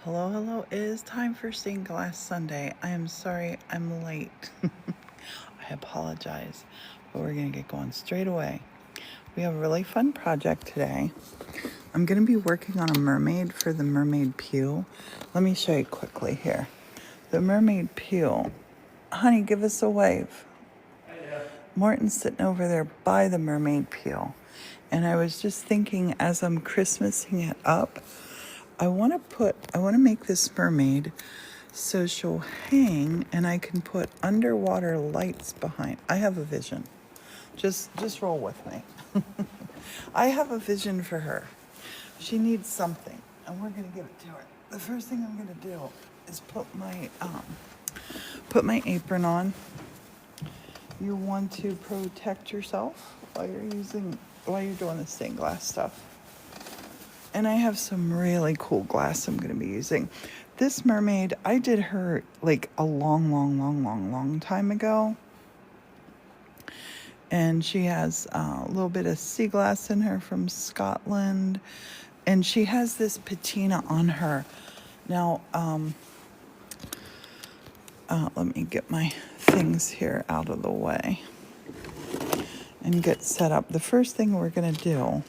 Hello, hello. It is time for Stained Glass Sunday. I am sorry I'm late. I apologize, but we're going to get going straight away. We have a really fun project today. I'm going to be working on a mermaid for the mermaid pew. Let me show you quickly here. The mermaid pew. Honey, give us a wave. Morton's sitting over there by the mermaid pew. And I was just thinking as I'm Christmasing it up, I want to make this mermaid so she'll hang and I can put underwater lights behind. I have a vision. Just roll with me. I have a vision for her. She needs something and we're going to give it to her. The first thing I'm going to do is put my apron on. You want to protect yourself while you're doing the stained glass stuff. And I have some really cool glass I'm going to be using. This mermaid, I did her like a long time ago. And she has a little bit of sea glass in her from Scotland. And she has this patina on her. Now, let me get my things here out of the way and get set up. The first thing we're going to do,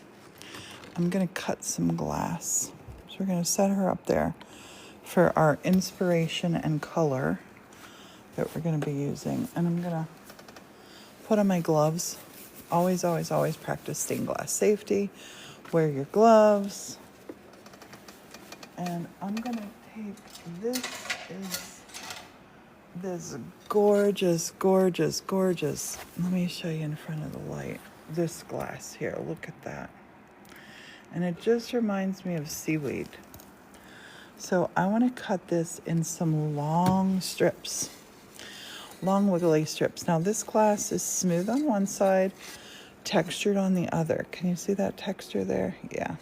I'm going to cut some glass. So we're going to set her up there for our inspiration and color that we're going to be using. And I'm going to put on my gloves. Always practice stained glass safety. Wear your gloves. And I'm going to take this gorgeous. Let me show you in front of the light. This glass here, look at that. And it just reminds me of seaweed. So I want to cut this in some long strips, long wiggly strips. Now this glass is smooth on one side, textured on the other. Can you see that texture there? Yeah.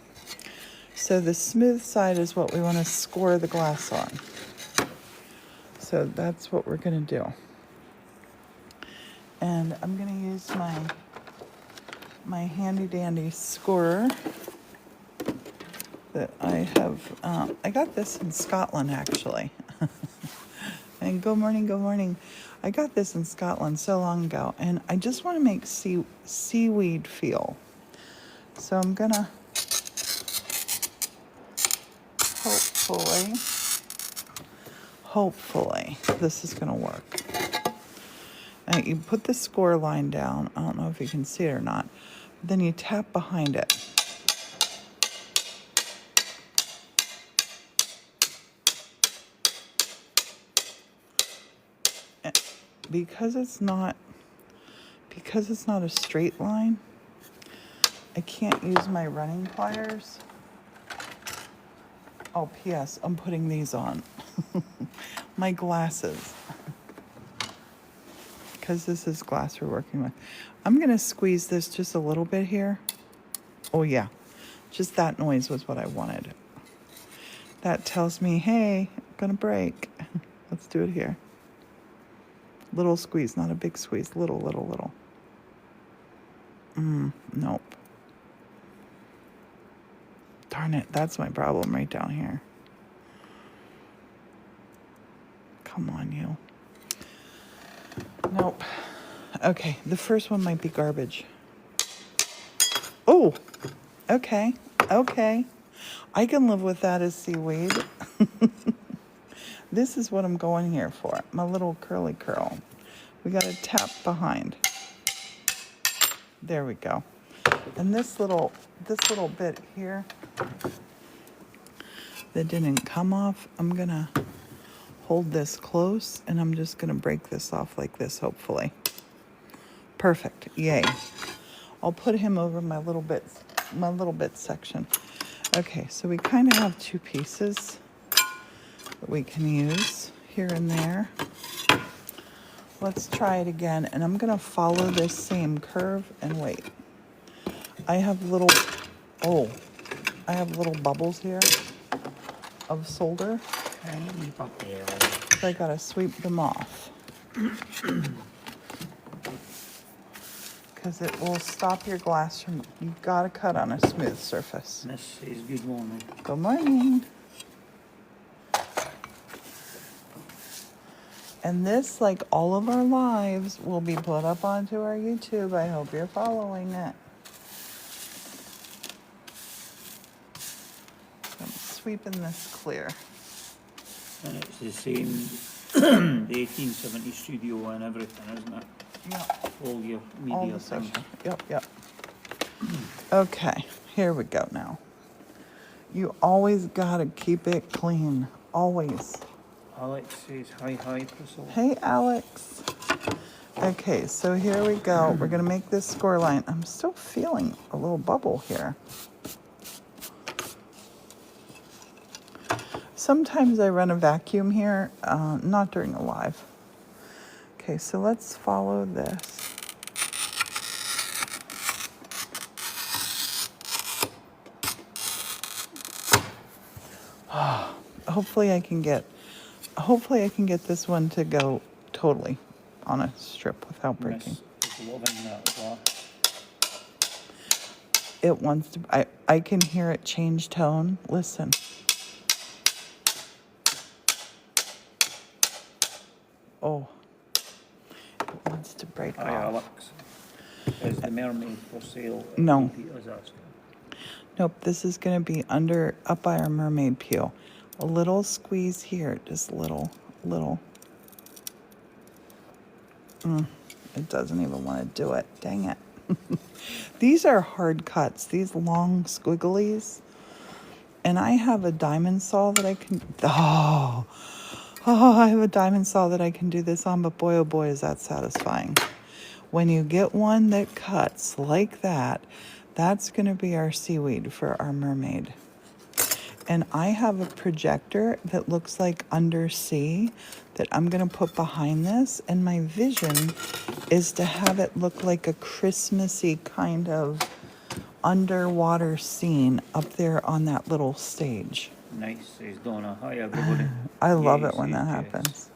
So the smooth side is what we want to score the glass on. So that's what we're going to do. And I'm going to use my handy dandy scorer that I have. I got this in Scotland actually. And good morning. I got this in Scotland so long ago, and I just want to make seaweed feel. So I'm gonna hopefully this is gonna work. And you put the score line down. I don't know if you can see it or not. But then you tap behind it. Because it's not a straight line, I can't use my running pliers. Oh, P.S. I'm putting these on. My glasses. Because this is glass we're working with. I'm going to squeeze this just a little bit here. Oh, yeah. Just that noise was what I wanted. That tells me, hey, I'm going to break. Let's do it here. Little squeeze, not a big squeeze. Little. Nope. Darn it, that's my problem right down here. Come on, you. Nope. Okay, the first one might be garbage. Oh, okay. I can live with that as seaweed. This is what I'm going here for. My little curly curl. We got to tap behind. There we go. And this little bit here that didn't come off, I'm going to hold this close and I'm just going to break this off like this, hopefully. Perfect. Yay. I'll put him over my little bit section. Okay, so we kind of have two pieces that we can use here and there. Let's try it again, and I'm going to follow this same curve and wait. I have little bubbles here of solder. So I got to sweep them off. Because it will stop your glass from, you've got to cut on a smooth surface. This is good morning. Good morning. And this, like all of our lives, will be put up onto our YouTube. I hope you're following it. I'm sweeping this clear. And it's the same, the 1870 studio and everything, isn't it? Yeah. All your All media the things. social. Yep. Okay, here we go now. You always gotta keep it clean. Always. Alex says hi, Priscilla. Hey, Alex. Okay, so here we go. We're gonna make this score line. I'm still feeling a little bubble here. Sometimes I run a vacuum here, not during a live. Okay, so let's follow this. Hopefully I can get this one to go totally on a strip without breaking. Miss is loving that glass. It wants to, I can hear it change tone. Listen. Oh, it wants to break Hi, off. Alex. Is the Mermaid for sale? No. Peter's asking. Nope, this is going to be up by our mermaid peel. A little squeeze here, just little. It doesn't even want to do it. Dang it. These are hard cuts, these long squigglies. And I have a diamond saw that I can, I have a diamond saw that I can do this on, but boy, oh boy, is that satisfying. When you get one that cuts like that, that's going to be our seaweed for our mermaid. And I have a projector that looks like undersea that I'm going to put behind this. And my vision is to have it look like a Christmassy kind of underwater scene up there on that little stage. Nice, says Donna. Hi, everybody. I love Yes, it when that yes. happens.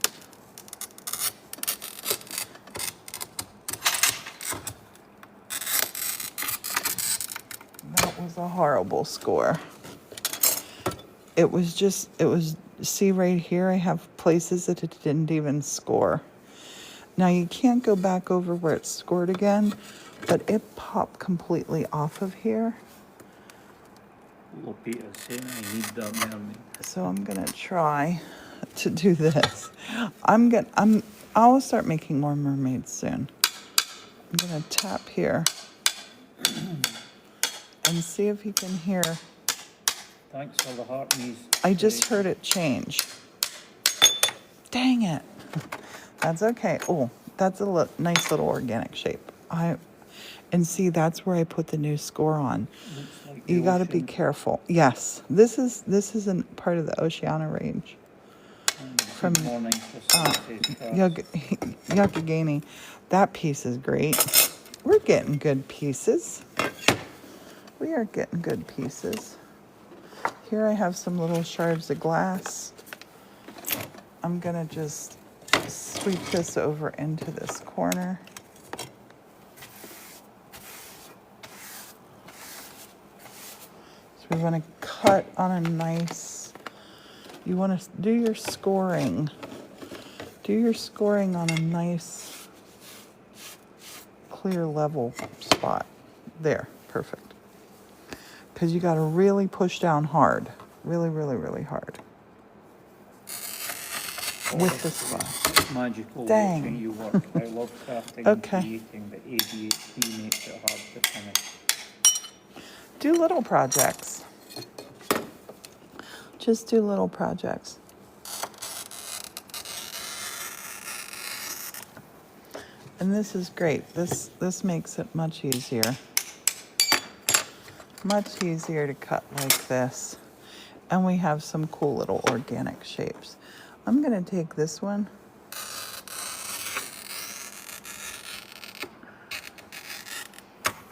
That was a horrible score. It was, see right here, I have places that it didn't even score. Now you can't go back over where it scored again, but it popped completely off of here. Well, Peter's saying I need that Mermaid. So I'm gonna try to do this. I'll start making more mermaids soon. I'm gonna tap here and see if you can hear. Thanks for the heart knees. I just heard it change. Dang it. That's okay. Oh, that's a nice little organic shape. And see, that's where I put the new score on. Like You got to be careful. Yes, this is a part of the Oceania range. From Good morning, Yakagani. That piece is great. We're getting good pieces. We are getting good pieces. Here I have some little shards of glass. I'm gonna just sweep this over into this corner. So we want to cut on a nice, you want to do your scoring. Do your scoring on a nice, clear level spot. There, perfect. Because you got to really push down hard. Really, really, really hard. With the spot. Magical Dang. watching you work. I love crafting and creating, but ADHD makes it hard to finish. Do little projects. Just do little projects. And this is great. This makes it much easier. Much easier to cut like this. And we have some cool little organic shapes. I'm going to take this one.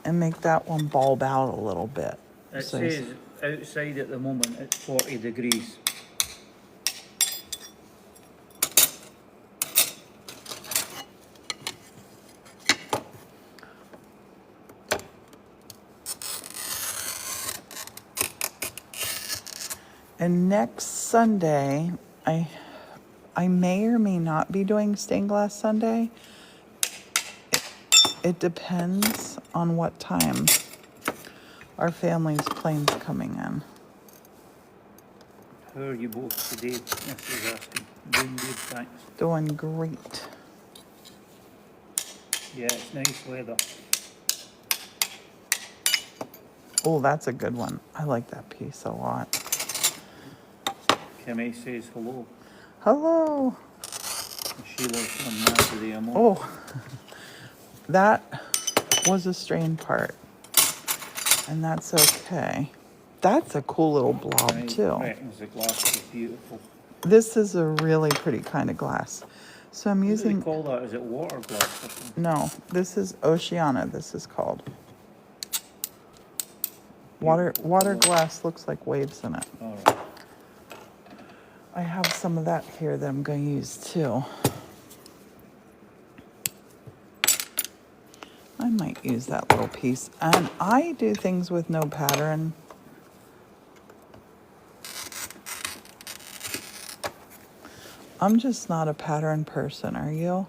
And make that one bulb out a little bit. It says outside at the moment it's 40 degrees. And next Sunday, I may or may not be doing stained glass Sunday. It depends on what time our family's plane's coming in. How are you both today? Mrs. asking. Doing good, thanks. Doing great. Yeah, it's nice weather. Oh, that's a good one. I like that piece a lot. Kimmy says hello. Hello. Sheila's on that today, I'm on. Oh, that was a strained part. And that's okay. That's a cool little blob Right, too. reckons the glass is beautiful. This is a really pretty kind of glass. So I'm What do using, they call that? Is it water glass or something? no, this is Oceana, this is called. Water glass looks like waves in it. All right. I have some of that here that I'm going to use too. I might use that little piece. And I do things with no pattern. I'm just not a pattern person, are you?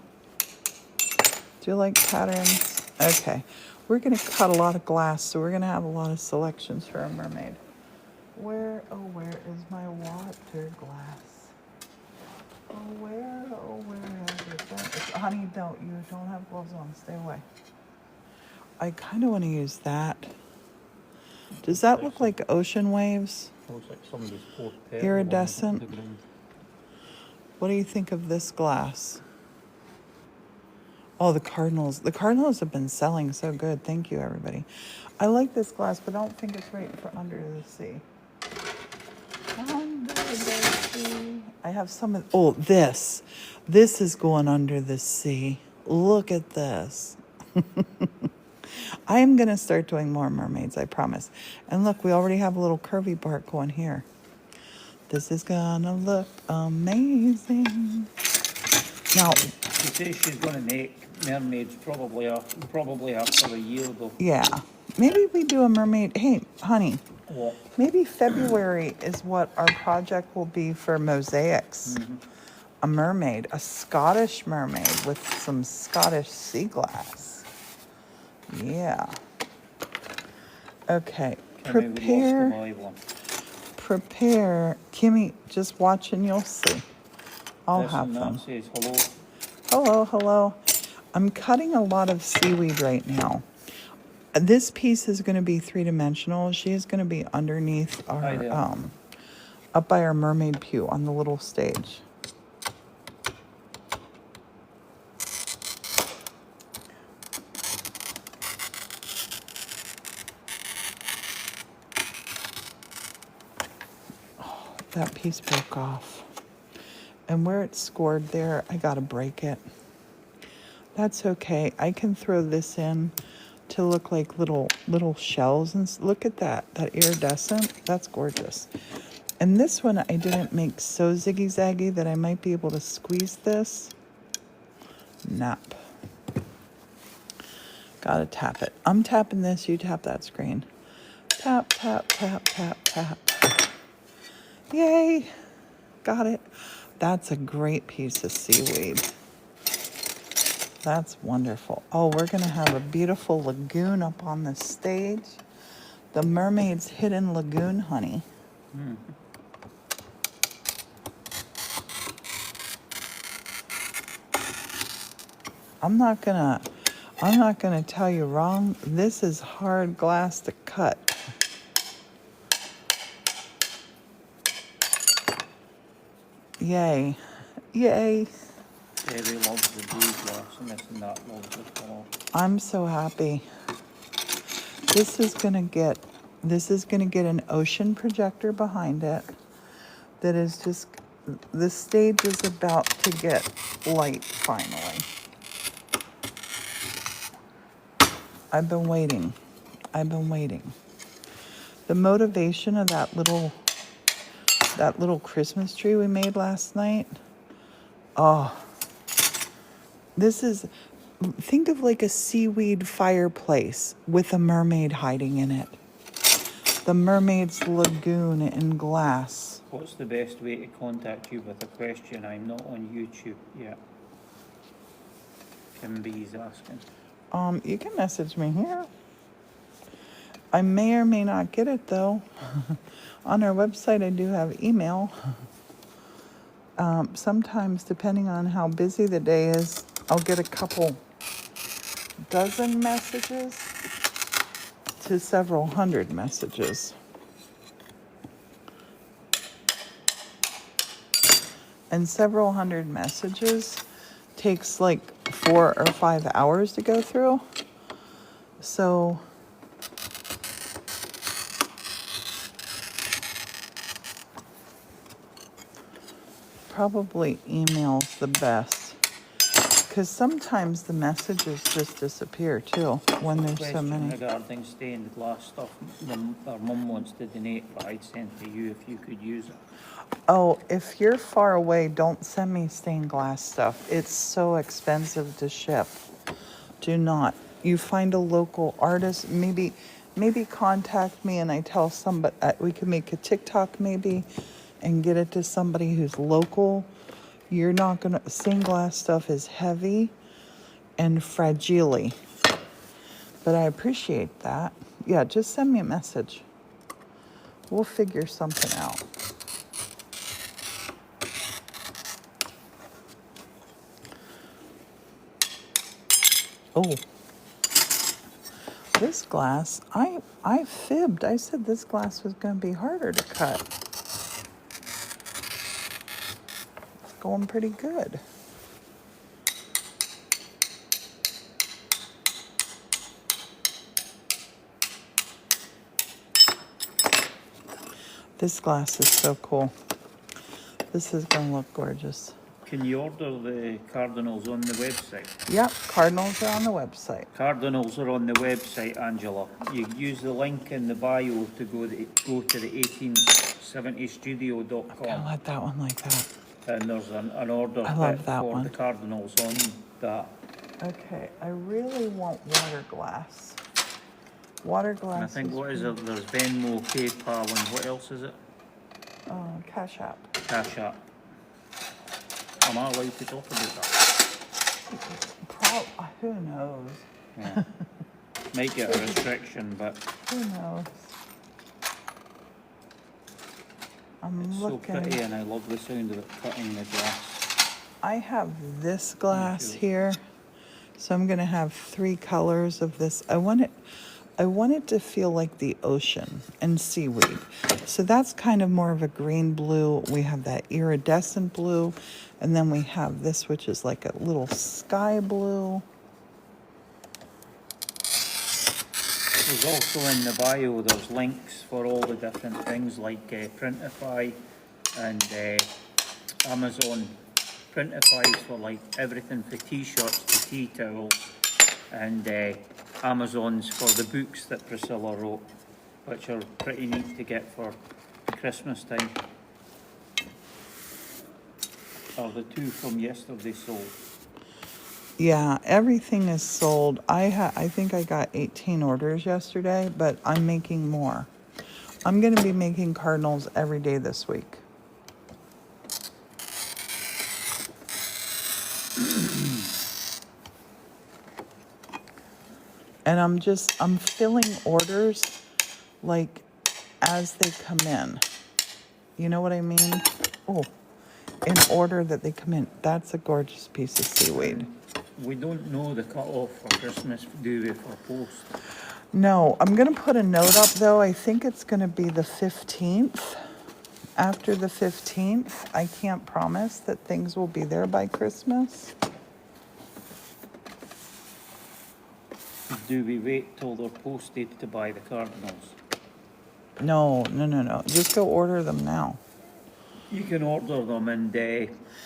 Do you like patterns? Okay. We're going to cut a lot of glass, so we're going to have a lot of selections for a mermaid. Where is my water glass? Where is it? Honey, you don't have gloves on. Stay away. I kind of want to use that. Does that look like ocean waves? Looks like somebody's poured petrol Iridescent. on the ground. What do you think of this glass? Oh, the Cardinals. The Cardinals have been selling so good. Thank you, everybody. I like this glass, but I don't think it's right for under the sea. Under the sea. I have some of, oh, this. This is going under the sea. Look at this. I am going to start doing more mermaids, I promise. And look, we already have a little curvy part going here. This is going to look amazing. Now, She says she's going to make mermaids probably after a year though. yeah, maybe we do a mermaid. Hey, honey, What? maybe February is what our project will be for mosaics. Mm-hmm. A mermaid, a Scottish mermaid with some Scottish sea glass. Yeah. Okay, prepare. Kimmy, just watch and you'll see. I'll have them. Says hello. Hello. I'm cutting a lot of seaweed right now. This piece is going to be three-dimensional. She is going to be underneath our, up by our mermaid pew on the little stage. Oh, that piece broke off. And where it's scored there, I got to break it. That's okay. I can throw this in to look like little shells. And look at that iridescent. That's gorgeous. And this one I didn't make so ziggy-zaggy that I might be able to squeeze this. Nap. Gotta tap it. I'm tapping this, you tap that screen. Tap, tap, tap, tap, tap. Yay. Got it. That's a great piece of seaweed. That's wonderful. Oh, we're going to have a beautiful lagoon up on the stage. The Mermaid's Hidden Lagoon, honey. Mm. I'm not gonna tell you wrong. This is hard glass to cut. Yay. Yay. Debbie loves the blue glass and this and that loves the color. I'm so happy. This is gonna get an ocean projector behind it that is just, the stage is about to get light finally. I've been waiting. The motivation of that little Christmas tree we made last night. Oh, think of like a seaweed fireplace with a mermaid hiding in it. The Mermaid's Lagoon in glass. What's the best way to contact you with a question? I'm not on YouTube yet. Kim B's asking. You can message me here. I may or may not get it though. On our website, I do have email. Sometimes, depending on how busy the day is, I'll get a couple dozen messages to several hundred messages. And several hundred messages takes like 4 or 5 hours to go through. So probably email's the best. Because sometimes the messages just disappear too when there's so Question many. regarding stained glass stuff. Our mum wants to donate, but I'd send to you if you could use it. Oh, if you're far away, don't send me stained glass stuff. It's so expensive to ship. Do not. You find a local artist, maybe contact me and I tell somebody, we can make a TikTok maybe and get it to somebody who's local. You're not gonna, stained glass stuff is heavy and fragile, but I appreciate that. Yeah, just send me a message. We'll figure something out. Oh, this glass, I fibbed. I said this glass was going to be harder to cut. It's going pretty good. This glass is so cool. This is going to look gorgeous. Can you order the cardinals on the website? Yep, cardinals are on the website. Cardinals are on the website, Angela. You use the link in the bio to go to the 1870studio.com. I'll let that one like that. And there's an order I love that for one. the cardinals on that. Okay, I really want water glass. Water glass. And I think, what is it? There's Venmo, PayPal, and what else is it? Cash App. Cash App. Am I allowed to talk about that? Who knows? Yeah. Might get a restriction, but Who knows? I'm it's looking. so pretty, and I love the sound of it cutting the glass. I have this glass here, so I'm gonna have 3 colors of this. I want it to feel like the ocean and seaweed. So that's kind of more of a green blue. We have that iridescent blue, and then we have this, which is like a little sky blue. There's also in the bio, there's links for all the different things like Printify and Amazon. Printify is for like everything for t-shirts to tea towels, and Amazon's for the books that Priscilla wrote, which are pretty neat to get for Christmas time. Are the 2 from yesterday sold? Yeah, everything is sold. I think I got 18 orders yesterday, but I'm making more. I'm going to be making cardinals every day this week. And I'm filling orders like as they come in. You know what I mean? Oh, in order that they come in. That's a gorgeous piece of seaweed. We don't know the cut-off for Christmas, do we, for post? No, I'm going to put a note up, though. I think it's going to be the 15th. After the 15th, I can't promise that things will be there by Christmas. Do we wait till they're posted to buy the cardinals? No. Just go order them now. You can order them and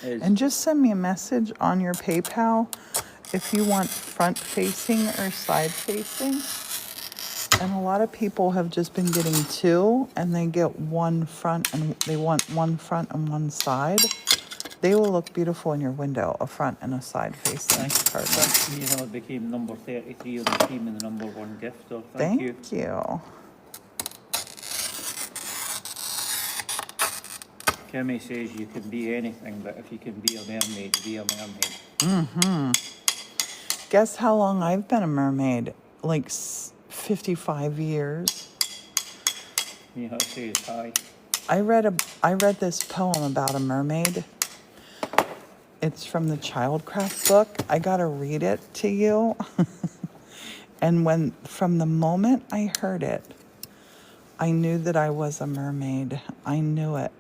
And just send me a message on your PayPal if you want front-facing or side-facing. And a lot of people have just been getting 2, and they get one front, and they want one front and one side. They will look beautiful in your window, a front and a side-facing card. You know, it became number 33 on the team and the number 1 gifter. Thank you. Thank you. Kimmy says you can be anything, but if you can be a mermaid, be a mermaid. Guess how long I've been a mermaid? Like 55 years. You have to say it's high. I read this poem about a mermaid. It's from the Childcraft book. I gotta read it to you. And from the moment I heard it, I knew that I was a mermaid. I knew it.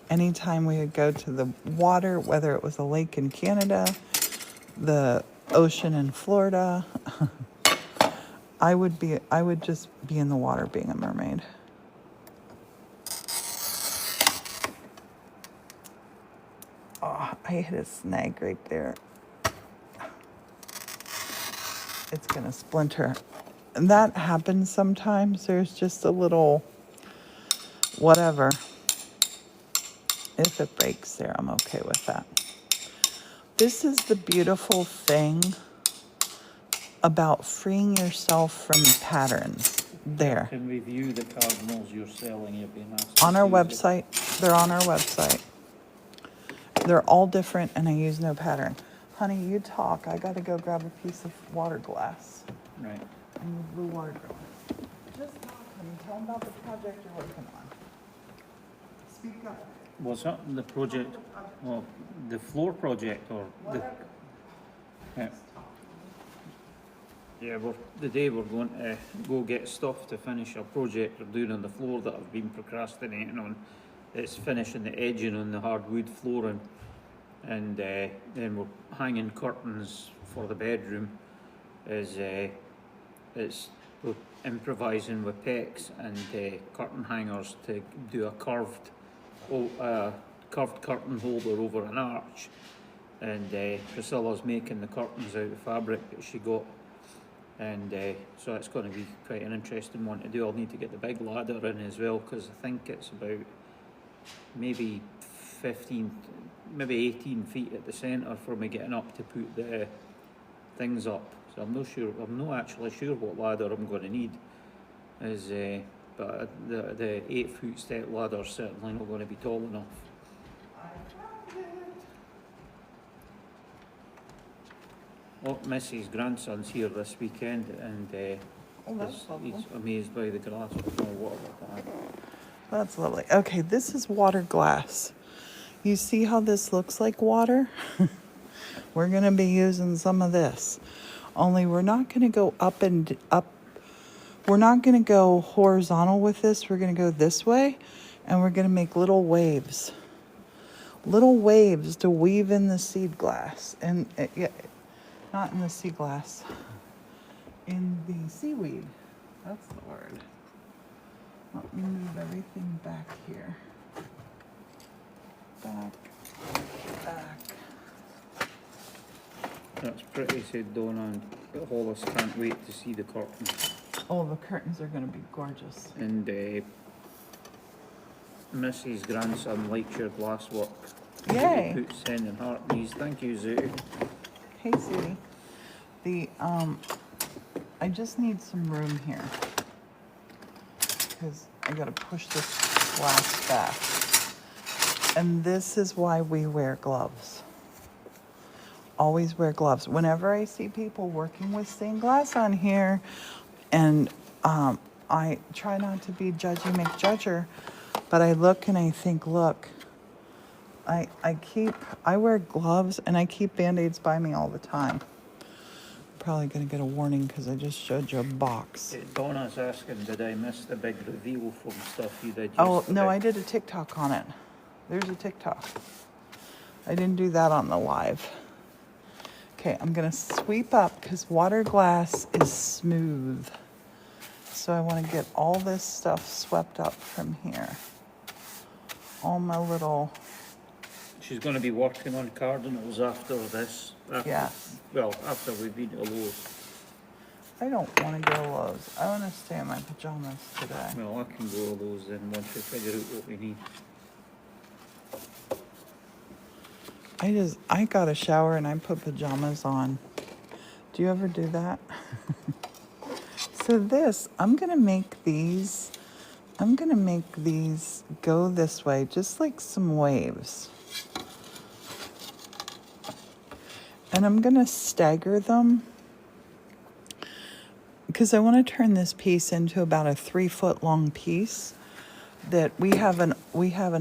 Anytime we would go to the water, whether it was a lake in Canada, the ocean in Florida, I would just be in the water being a mermaid. Oh, I hit a snag right there. It's gonna splinter. And that happens sometimes. There's just a little whatever. If it breaks there, I'm okay with that. This is the beautiful thing about freeing yourself from patterns. There. Can we view the cardinals you're selling? You've been asked On to our choose it. website. They're on our website. They're all different and I use no pattern. Honey, you talk. I gotta go grab a piece of water glass. Right. And the blue water glass. Just talk, honey. Tell them about the project you're working on. Speak up. Was that the project, well, the floor project or the... Yeah. Yeah, well, today we're going to go get stuff to finish a project we're doing on the floor that I've been procrastinating on. It's finishing the edging on the hardwood flooring, and then we're hanging curtains for the bedroom. We're improvising with pecs and curtain hangers to do a curved curtain holder over an arch. And Priscilla's making the curtains out of fabric that she got. And so it's going to be quite an interesting one to do. I'll need to get the big ladder in as well, because I think it's about maybe 15, maybe 18 feet at the centre for me getting up to put the things up. So I'm not actually sure what ladder I'm going to need. But the 8-foot step ladder is certainly not going to be tall enough. Oh, Missy's grandson's here this weekend, and he's amazed by the glass with no water like that. That's lovely. Okay, this is water glass. You see how this looks like water? We're going to be using some of this. Only we're not going to go up and up. We're not going to go horizontal with this. We're going to go this way, and we're going to make little waves. Little waves to weave in the seed glass. And not in the sea glass. In the seaweed. That's the word. Let me move everything back here. Back. That's pretty, said Donna, and Hollis can't wait to see the curtains. Oh, the curtains are going to be gorgeous. And Missy's grandson likes your glass work. Yay! He puts sending heart knees. Thank you, Zoo. Hey, sweetie. I just need some room here because I got to push this glass back. And this is why we wear gloves. Always wear gloves. Whenever I see people working with stained glass on here, and I try not to be judgy McJudger, but I look and I think, look, I wear gloves and I keep Band-Aids by me all the time. Probably going to get a warning because I just showed you a box. Donna's asking, did I miss the big reveal from stuff you did Oh, yesterday? no, I did a TikTok on it. There's a TikTok. I didn't do that on the live. Okay, I'm going to sweep up because water glass is smooth. So I want to get all this stuff swept up from here. All my little... She's going to be working on cardinals after this. Yes. Well, after we've been to Lowe's. I don't want to go to Lowe's. I want to stay in my pajamas today. Well, I can go to Lowe's then once we figure out what we need. I got a shower and I put pajamas on. Do you ever do that? So I'm going to make these I'm gonna make these go this way, just like some waves. And I'm gonna stagger them because I want to turn this piece into about a 3-foot long piece. That we have an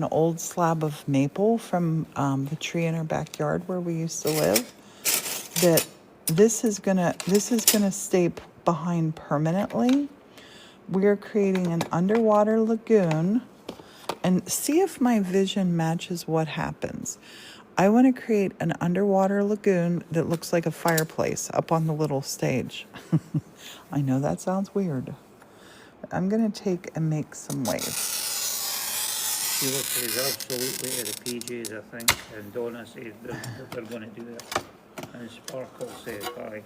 old slab of maple from the tree in our backyard where we used to live. That this is gonna stay behind permanently. We're creating an underwater lagoon, and see if my vision matches what happens. I want to create an underwater lagoon that looks like a fireplace up on the little stage. I know that sounds weird. I'm going to take and make some waves. Sheila says absolutely to the PJs, I think, and Donna says they're going to do it. And Sparkle says hi.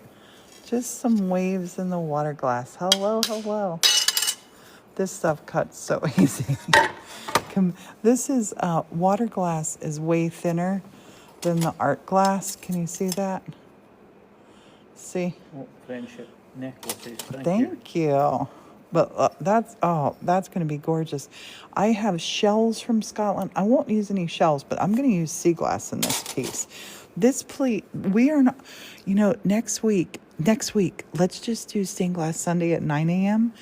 Just some waves in the water glass. Hello, hello. This stuff cuts so easy. This is water glass is way thinner than the art glass. Can you see that? See? Oh, friendship necklaces. Thank you. But that's going to be gorgeous. I have shells from Scotland. I won't use any shells, but I'm going to use sea glass in this piece. This plate, we are not, next week, let's just do stained glass Sunday at 9 a.m.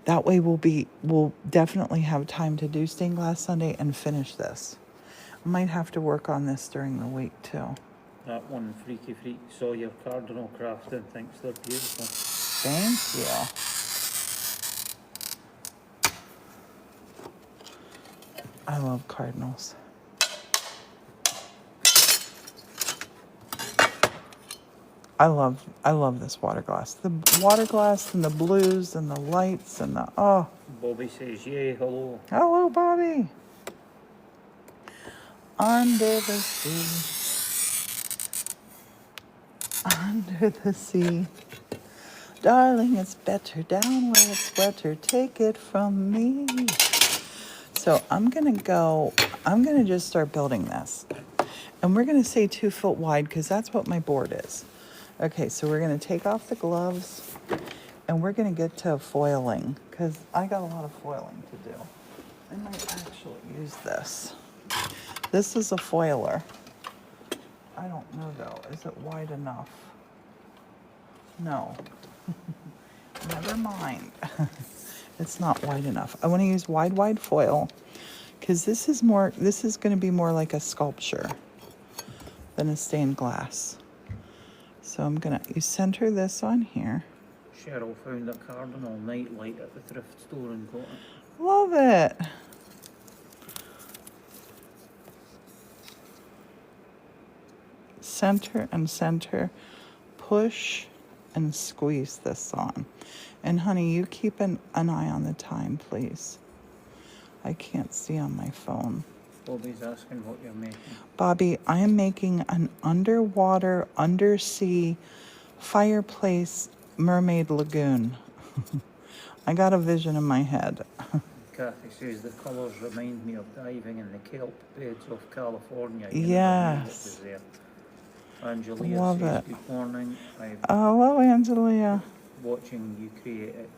That way we'll definitely have time to do stained glass Sunday and finish this. I might have to work on this during the week too. That one Freaky Freak saw your cardinal craft and thinks they're beautiful. Thank you. I love cardinals. I love this water glass. The water glass and the blues and the lights and the Bobby says, yay, hello. Hello, Bobby. Under the sea. Under the sea. Darling, it's better down where it's wetter. Take it from me. So I'm going to just start building this. And we're going to say 2 foot wide because that's what my board is. Okay, so we're going to take off the gloves and we're going to get to foiling because I got a lot of foiling to do. I might actually use this. This is a foiler. I don't know though. Is it wide enough? No. Never mind. It's not wide enough. I want to use wide foil because this is going to be more like a sculpture than a stained glass. So you center this on here. Cheryl found a cardinal nightlight at the thrift store and got it. Love it. Center and center. Push and squeeze this on. And honey, you keep an eye on the time, please. I can't see on my phone. Bobby's asking what you're making. Bobby, I am making an underwater, undersea fireplace mermaid lagoon. I got a vision in my head. Kathy says the colours remind me of diving in the kelp beds of California. Yes. Angelia Love says it. good morning. Hello, Angelia. Watching you create it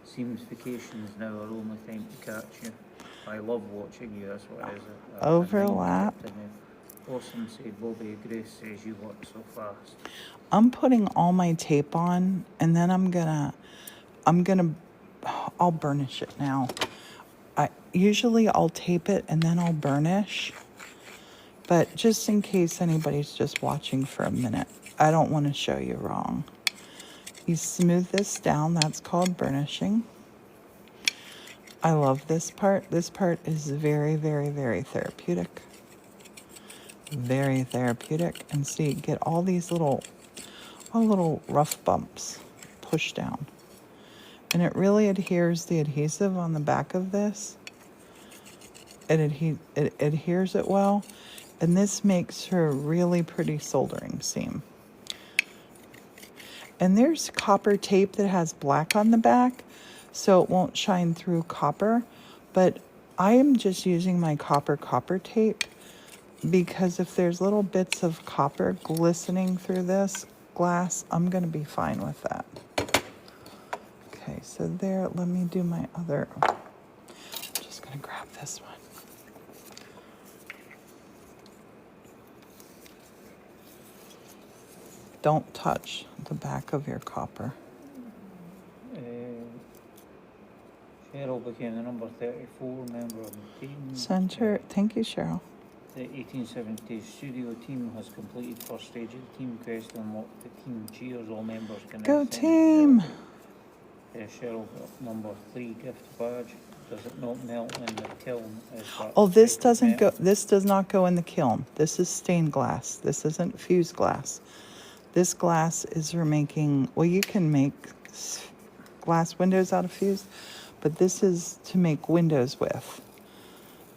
seems vacations now are only time to catch you. I love watching you, that's what it is. Overlap. Awesome, said Bobby. Grace says you work so fast. I'm putting all my tape on and then I'll burnish it now. Usually I'll tape it and then I'll burnish. But just in case anybody's just watching for a minute, I don't want to show you wrong. You smooth this down, that's called burnishing. I love this part. This part is very, very, very therapeutic. Very therapeutic. And see, get all these little rough bumps pushed down. And it really adheres the adhesive on the back of this. It adheres it well. And this makes her a really pretty soldering seam. And there's copper tape that has black on the back, so it won't shine through copper. But I am just using my copper tape because if there's little bits of copper glistening through this glass, I'm going to be fine with that. Okay, so there, let me do my other. this one. Don't touch the back of your copper. Cheryl became the number 34 member of the team. Center. Thank you, Cheryl. The 1870 studio team has completed first stage of the team quest and unlocked the team cheers. All members can Go now send team! Cheryl got number 3 gift badge. Does it not melt in the kiln? Oh, this doesn't go. This does not go in the kiln. This is stained glass. This isn't fused glass. This glass is for making. Well, you can make glass windows out of fused, but this is to make windows with.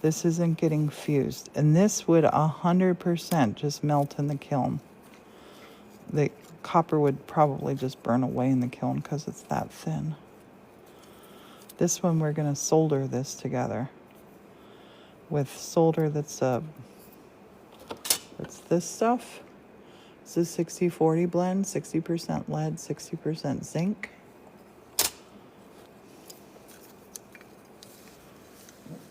This isn't getting fused, and this would 100% just melt in the kiln. The copper would probably just burn away in the kiln because it's that thin. This one we're going to solder this together with solder that's this stuff. It's a 60-40 blend, 60% lead, 60% zinc.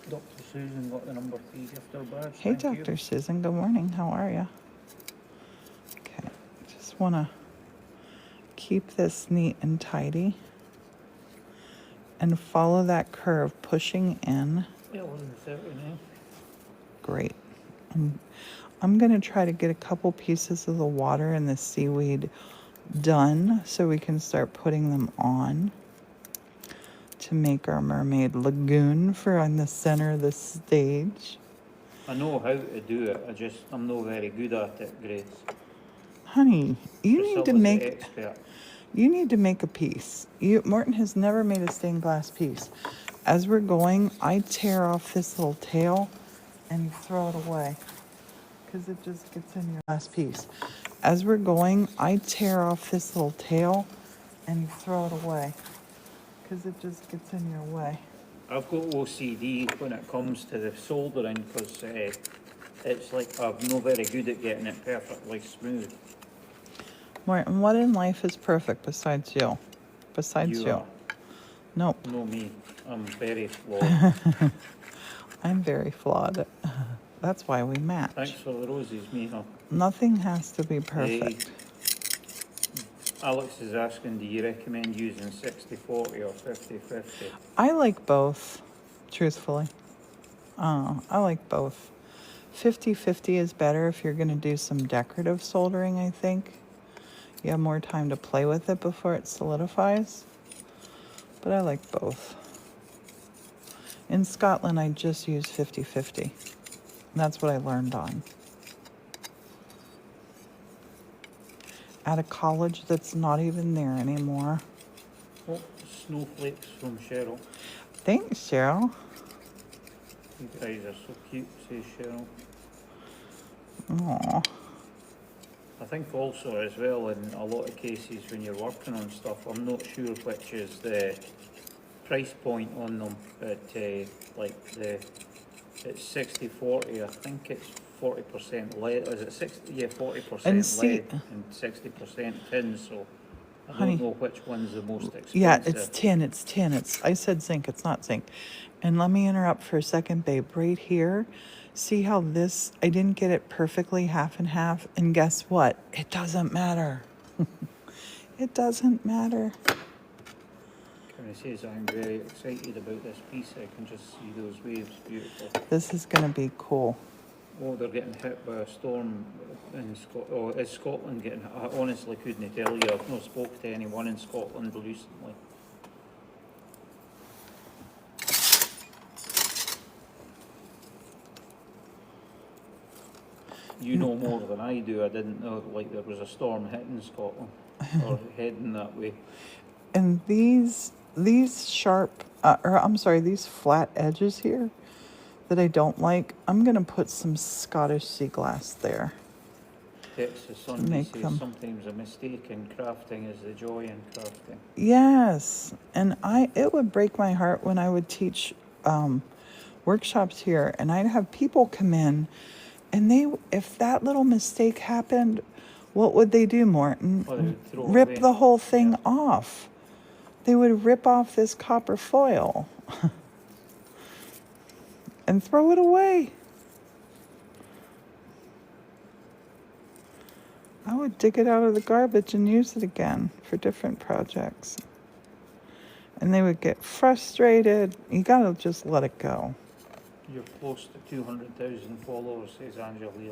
Dr. Susan got the number 3 gifter badge. Hey, Thank Dr. you. Susan, good morning. How are you? Okay, just want to keep this neat and tidy and follow that curve, pushing in. Yeah, 11:39. Great. I'm going to try to get a couple pieces of the water and the seaweed done so we can start putting them on to make our mermaid lagoon for on the center of the stage. I know how to do it. I'm not very good at it, Grace. Honey, you need to Priscilla's the make expert. you need to make a piece. Morton has never made a stained glass piece. As we're going, I tear off this little tail and you throw it away because it just gets in your last piece. As we're going, I tear off this little tail and you throw it away because it just gets in your way. I've got OCD when it comes to the soldering because it's like I'm not very good at getting it perfectly smooth. Morton, what in life is perfect besides you? Besides you? Are. Nope. No, me. I'm very flawed. I'm very flawed. That's why we match. Thanks for the roses, Miha. Nothing has to be perfect. Alex is asking, do you recommend using 60-40 or 50-50? I like both, truthfully. I like both. 50-50 is better if you're going to do some decorative soldering, I think. You have more time to play with it before it solidifies. But I like both. In Scotland, I just use 50-50. That's what I learned on. At a college that's not even there anymore. Oh, snowflakes from Cheryl. Thanks, Cheryl. You guys are so cute, says Cheryl. Aww. I think also as well in a lot of cases when you're working on stuff, I'm not sure which is the price point on them, but it's 60-40, I think it's 40% lead, is it 60? Yeah, 40% lead and 60% tin, so I Honey, don't know which one's the most expensive. Yeah, it's tin. I said zinc, it's not zinc. And let me interrupt for a second, babe. Right here, see how this, I didn't get it perfectly half and half, and guess what? It doesn't matter. It doesn't matter. Karen says, I'm very excited about this piece. I can just see those waves, beautiful. This is going to be cool. Oh, they're getting hit by a storm in Scotland. Oh, is Scotland getting hit? I honestly couldn't tell you. I've not spoke to anyone in Scotland recently. You know more than I do. I didn't know like there was a storm hitting Scotland or heading that way. And these sharp, these flat edges here that I don't like, I'm going to put some Scottish sea glass there. Texas Sunday says sometimes a mistake in crafting is the joy in crafting. Yes, and it would break my heart when I would teach workshops here, and I'd have people come in, and if that little mistake happened, what would they do, Morton? Well, they would throw it rip away. the whole thing off. They would rip off this copper foil. and throw it away. I would dig it out of the garbage and use it again for different projects. And they would get frustrated. You gotta just let it go. You're close to 200,000 followers, says Angelia.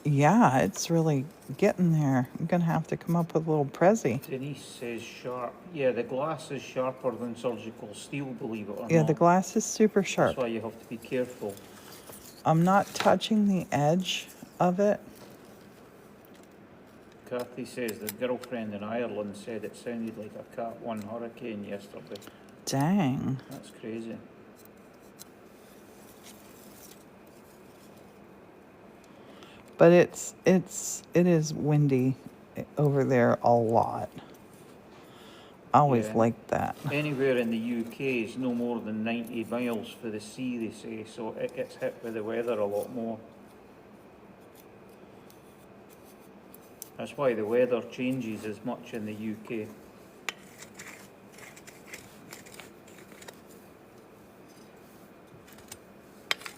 Yeah, it's really getting there. I'm gonna have to come up with a little Prezi. Denise says sharp. Yeah, the glass is sharper than surgical steel, believe it or not. Yeah, the glass is super sharp. That's why you have to be careful. I'm not touching the edge of it. Kathy says the girlfriend in Ireland said it sounded like a Cat 1 hurricane yesterday. Dang. That's crazy. But it is windy over there a lot. I always Yeah. liked that. Anywhere in the UK is no more than 90 miles for the sea, they say, so it gets hit with the weather a lot more. That's why the weather changes as much in the UK.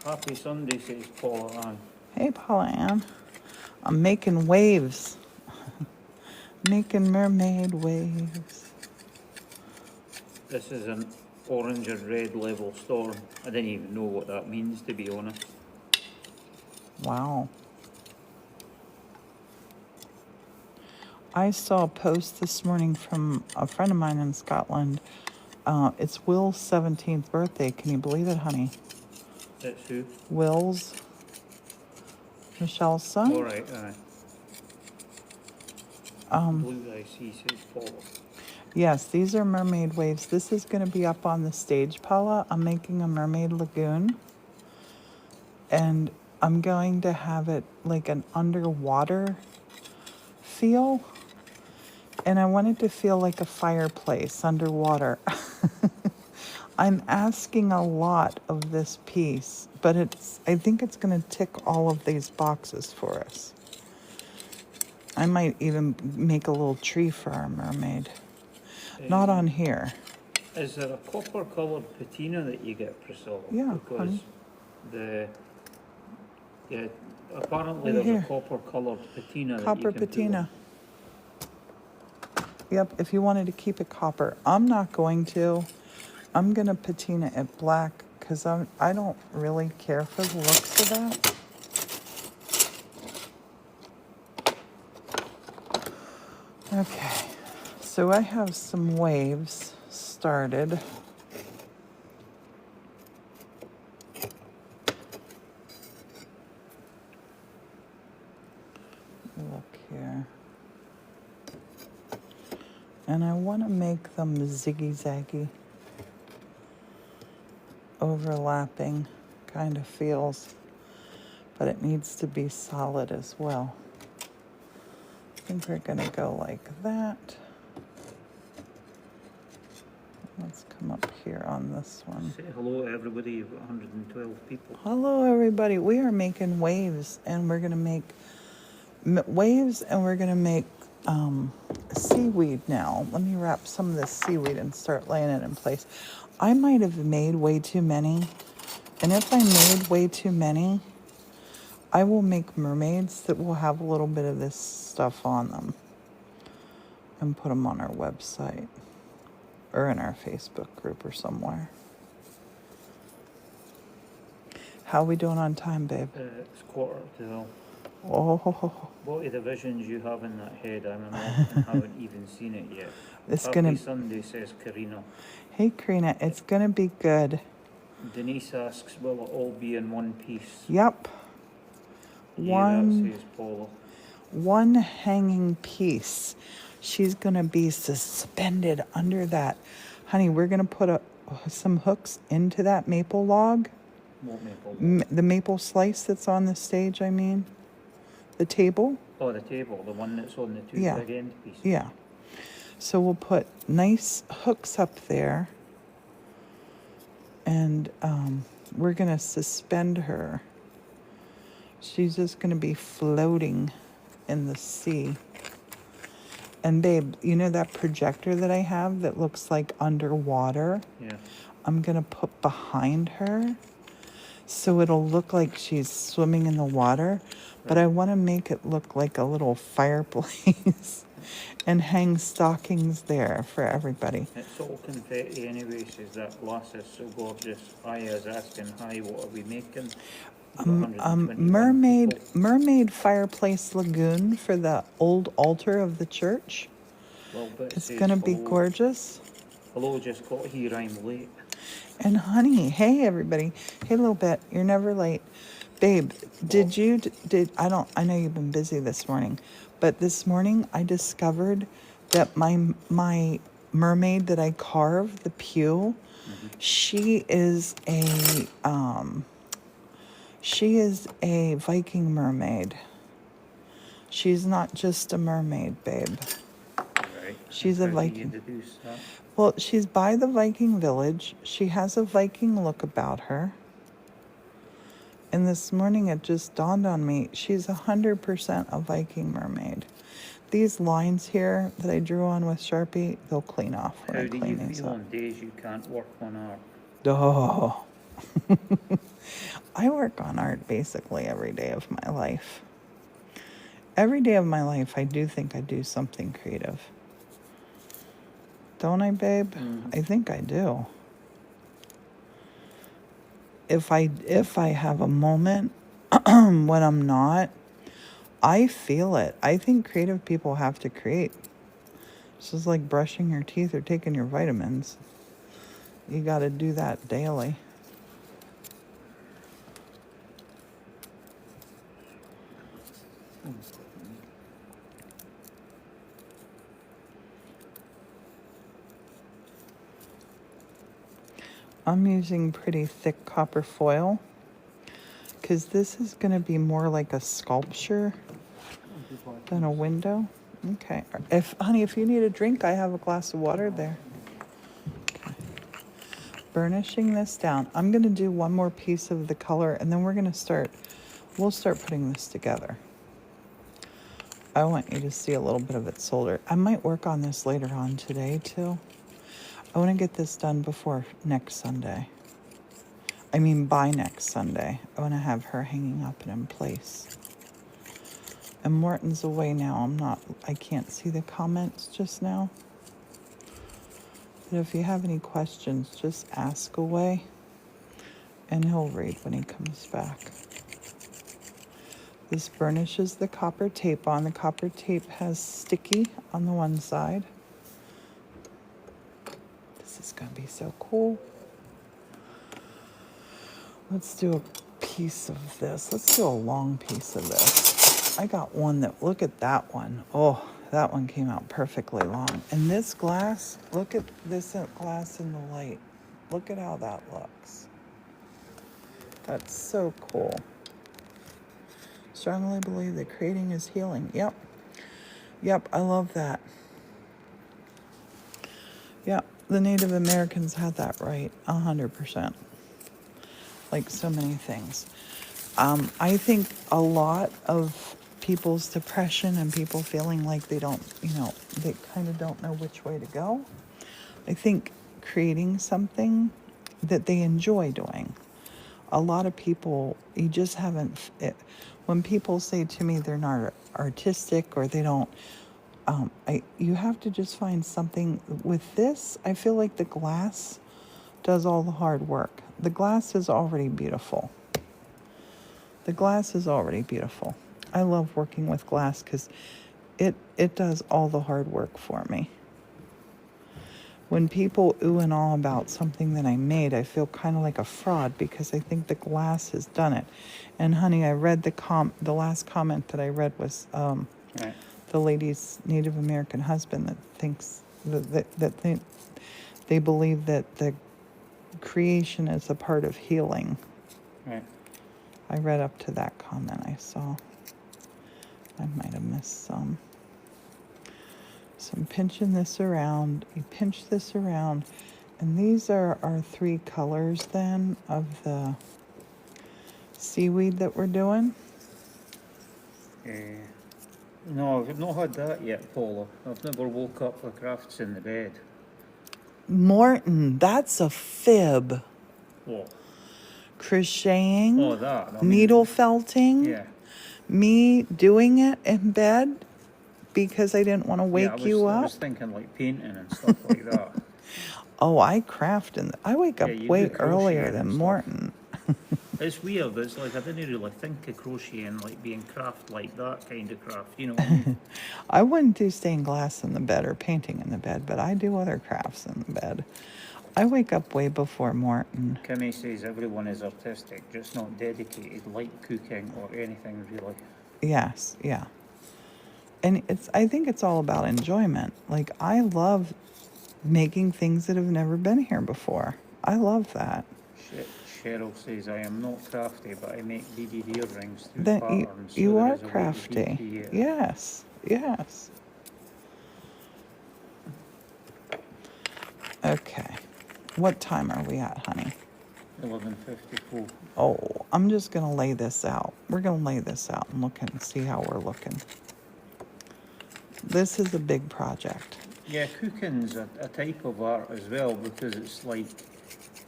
Happy Sunday, says Paula Ann. Hey, Paula Ann. I'm making waves. Making mermaid waves. This is an orange and red level storm. I didn't even know what that means, to be honest. Wow. I saw a post this morning from a friend of mine in Scotland. It's Will's 17th birthday. Can you believe it, honey? That's who? Will's, Michelle's son. All right, Blue I see, says Paula. Yes, these are mermaid waves. This is going to be up on the stage, Paula. I'm making a mermaid lagoon. And I'm going to have it like an underwater feel. And I want it to feel like a fireplace underwater. I'm asking a lot of this piece, but I think it's going to tick all of these boxes for us. I might even make a little tree for our mermaid. Not on here. Is there a copper coloured patina that you get, Priscilla? Yeah, Because apparently Right there's here. a copper coloured patina that Copper you can patina. Yep, if you wanted to keep it copper. I'm not going to. I'm going to patina it black because I don't really care for the looks of that. Okay, so I have some waves started. Look here. And I want to make them ziggy-zaggy, overlapping kind of feels, but it needs to be solid as well. I think we're going to go like that. Let's come up here on this one. Say hello to everybody. You've got 112 people. Hello, everybody. We are making waves, and we're going to make waves, and we're going to make seaweed now. Let me wrap some of this seaweed and start laying it in place. I might have made way too many, and if I made way too many, I will make mermaids that will have a little bit of this stuff on them and put them on our website or in our Facebook group or somewhere. How are we doing on time, babe? It's 11:45. Oh, What are the visions you have in that head? I'm in love and haven't even seen it yet. it's Happy gonna. Sunday, says Karina. Hey, Karina, it's gonna be good. Denise asks, will it all be in one piece? Yep. Yeah, that says Paula. One hanging piece. She's gonna be suspended under that. Honey, we're gonna put some hooks into that maple log. What maple? The maple slice that's on the stage, I mean. The table. Oh, the table, the one that's on the two Yeah. big end pieces. Yeah. So we'll put nice hooks up there. And we're gonna suspend her. She's just gonna be floating in the sea. And babe, you know that projector that I have that looks like underwater? Yeah. I'm gonna put behind her so it'll look like she's swimming in the water, but I want to make it look like a little fireplace and hang stockings there for everybody. It's all confetti anyway, says that glass is so gorgeous. Aya's asking, hi, what are we making? We've got 121 people. Mermaid fireplace lagoon for the old altar of the church. Well, but it It's says gonna be hello. gorgeous. Hello, just got here, I'm late. And honey, hey everybody, hey little bit, you're never late, babe. Did you did I don't I know you've been busy this morning, but this morning I discovered that my mermaid that I carved, the pew, she is a Viking mermaid. She's not just a mermaid, babe. Right. She's a How do you Viking. deduce that? Well, she's by the Viking village. She has a Viking look about her. And this morning it just dawned on me, she's 100% a Viking mermaid. These lines here that I drew on with Sharpie, they'll clean off when How I do clean you these feel up. on days you can't work on art? Oh. I work on art basically every day of my life. Every day of my life, I do think I do something creative. Don't I, babe? I think I do. If I have a moment when I'm not, I feel it. I think creative people have to create. It's just like brushing your teeth or taking your vitamins. You got to do that daily. I'm using pretty thick copper foil because this is going to be more like a sculpture than a window. Okay. If you need a drink, I have a glass of water there. Okay. Burnishing this down. I'm going to do one more piece of the color and then we'll start putting this together. I want you to see a little bit of it soldered. I might work on this later on today too. I want to get this done before next Sunday. I mean, by next Sunday. I want to have her hanging up and in place. And Morton's away now. I can't see the comments just now. But if you have any questions, just ask away. And he'll read when he comes back. This burnishes the copper tape on. The copper tape has sticky on the one side. This is going to be so cool. Let's do a piece of this. Let's do a long piece of this. I got one look at that one. Oh, that one came out perfectly long. And this glass, look at this glass in the light. Look at how that looks. That's so cool. Strongly believe that creating is healing. Yep, I love that. Yep, the Native Americans had that right, 100%. Like so many things. I think a lot of people's depression and people feeling like they don't, they kind of don't know which way to go. I think creating something that they enjoy doing. A lot of people, you just haven't, when people say to me they're not artistic or they don't, you have to just find something. With this, I feel like the glass does all the hard work. The glass is already beautiful. The glass is already beautiful. I love working with glass because it does all the hard work for me. When people ooh and ah about something that I made, I feel kind of like a fraud because I think the glass has done it. And honey, I read the last comment that I read was Right. the lady's Native American husband that thinks that they believe that the creation is a part of healing. Right. I read up to that comment I saw. I might have missed some. So I'm pinching this around. You pinch this around. And these are our 3 colors then of the seaweed that we're doing. No, I've not had that yet, Paula. I've never woke up with crafts in the bed. Morton, that's a fib. What? crocheting, Oh, that. I mean, needle felting, yeah. me doing it in bed because I didn't want to Yeah, wake you I up. was thinking like painting and stuff like that. Oh, I craft and I wake Yeah, up you way do earlier crocheting than and stuff. Morton. It's weird. It's like I didn't really think of crocheting like being craft like that kind of craft. You know what I mean? I wouldn't do stained glass in the bed or painting in the bed, but I do other crafts in the bed. I wake up way before Morton. Kimmy says everyone is artistic, just not dedicated like cooking or anything really. Yes, yeah. And I think it's all about enjoyment. Like, I love making things that have never been here before. I love that. Cheryl says I am not crafty, but I make beaded earrings through Then patterns, so you there are is a way to be crafty. creative. Yes, yes. Okay. What time are we at, honey? 11:54. Oh, I'm just going to lay this out. We're going to lay this out and look and see how we're looking. This is a big project. Yeah, cooking's a type of art as well because it's like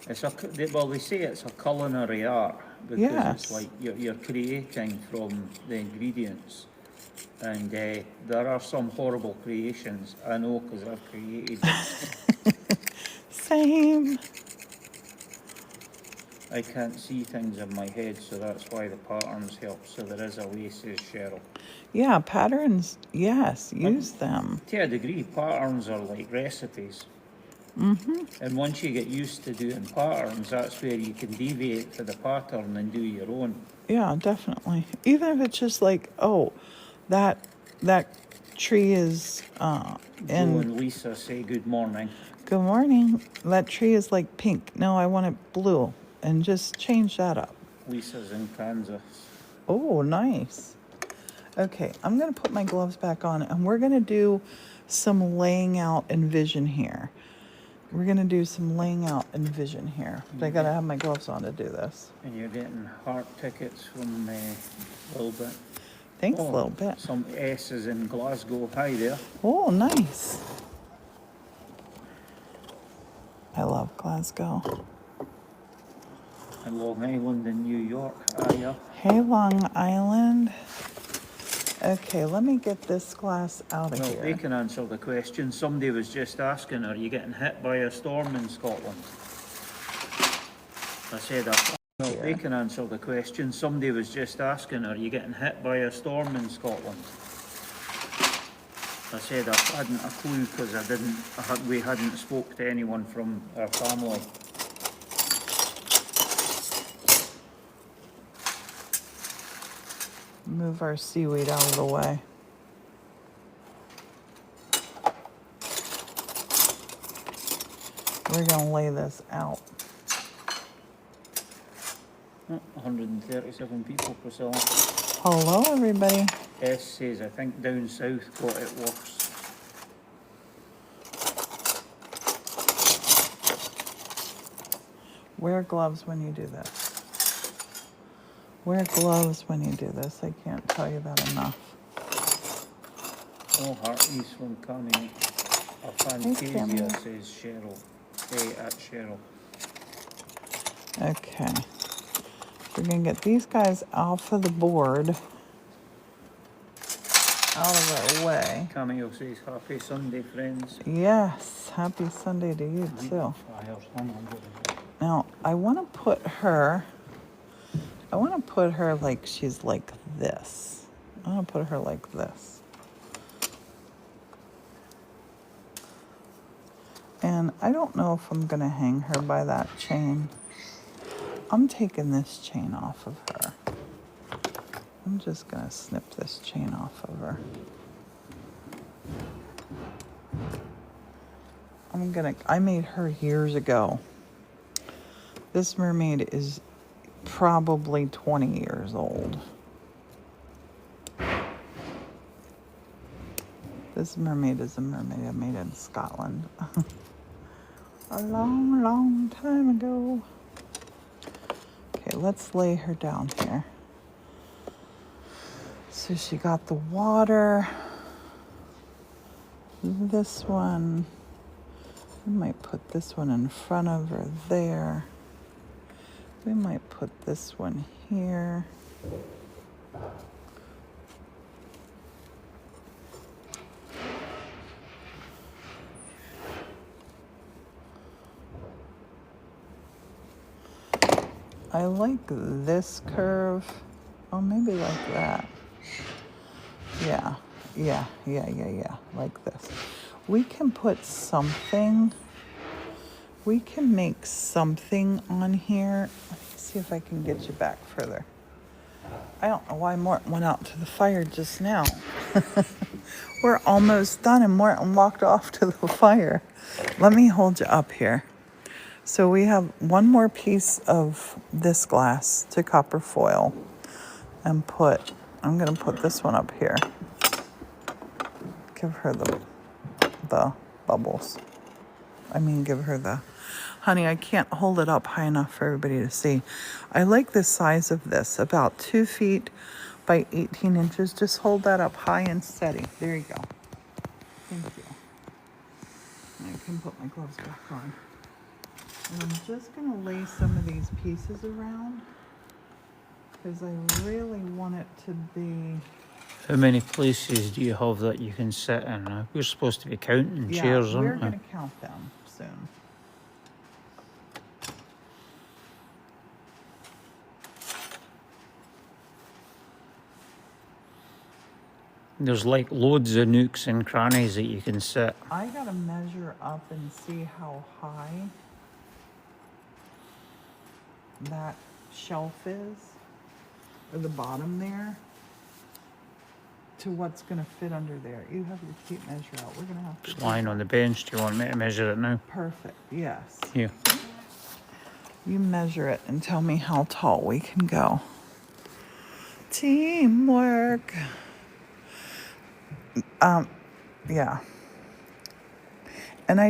they say it's a culinary art because Yes. it's like you're creating from the ingredients, and there are some horrible creations I know because I've created them. Same. I can't see things in my head, so that's why the patterns help. So there is a way, says Cheryl. Yeah, patterns, yes, use them. To a degree, patterns are like recipes. Mm-hmm. And once you get used to doing patterns, that's where you can deviate for the pattern and do your own. Yeah, definitely. Even if it's just like, oh, that tree is Joe and Lisa say good morning. good morning. That tree is like pink. No, I want it blue. And just change that up. Lisa's in Kansas. Oh, nice. Okay, I'm going to put my gloves back on and we're going to do some laying out and vision here. We're going to do some laying out and vision here. But I got to have my gloves on to do this. And you're getting heart tickets from Little Bit. Thanks, a little bit. Some S's in Glasgow. Hi there. Oh, nice. I love Glasgow. And Long Island in New York. Hiya. Hey, Long Island. Okay, let me get this glass out of Well, here. they can answer the question. Somebody was just asking, are you getting hit by a storm in Scotland? I said, well, they can answer the question. Somebody was just asking, are you getting hit by a storm in Scotland? I said I hadn't a clue because we hadn't spoke to anyone from our family. Move our seaweed out of the way. We're going to lay this out. 137 people, Priscilla. Hello, everybody. S says, I think down south got it worse. Wear gloves when you do this. Wear gloves when you do this. I can't tell you that enough. Oh, hearties from Cami. A Fantasia, says Cheryl. At Cheryl. Okay. We're going to get these guys off of the board. Out of our way. Camille says, happy Sunday, friends. Yes. Happy Sunday to you, too. Now, I want to put her like she's like this. I want to put her like this. And I don't know if I'm going to hang her by that chain. I'm taking this chain off of her. I'm just going to snip this chain off of her. I made her years ago. This mermaid is probably 20 years old. This mermaid is a mermaid I made in Scotland. A long, long time ago. Okay, let's lay her down here. So she got the water. This one, I might put this one in front of her there. We might put this one here. I like this curve. Oh, maybe like that. Yeah, like this. We can put something. We can make something on here. Let me see if I can get you back further. I don't know why Morton went out to the fire just now. We're almost done and Morton walked off to the fire. Let me hold you up here. So we have one more piece of this glass to copper foil and I'm gonna put this one up here. Give her the bubbles. Give her the, honey, I can't hold it up high enough for everybody to see. I like the size of this, about 2 feet by 18 inches. Just hold that up high and steady. There you go. Thank you. I can put my gloves back on. And I'm just gonna lay some of these pieces around because I really want it to be. How many places do you have that you can sit in? We're supposed to be counting chairs, we're aren't we? gonna count them soon. There's like loads of nooks and crannies that you can sit. I gotta measure up and see how high that shelf is, or the bottom there, to what's gonna fit under there. You have your tape measure out. We're gonna have to. It's lying on the bench. Do you want me to measure it now? Perfect, yes. Here. You measure it and tell me how tall we can go. Teamwork. Yeah. And I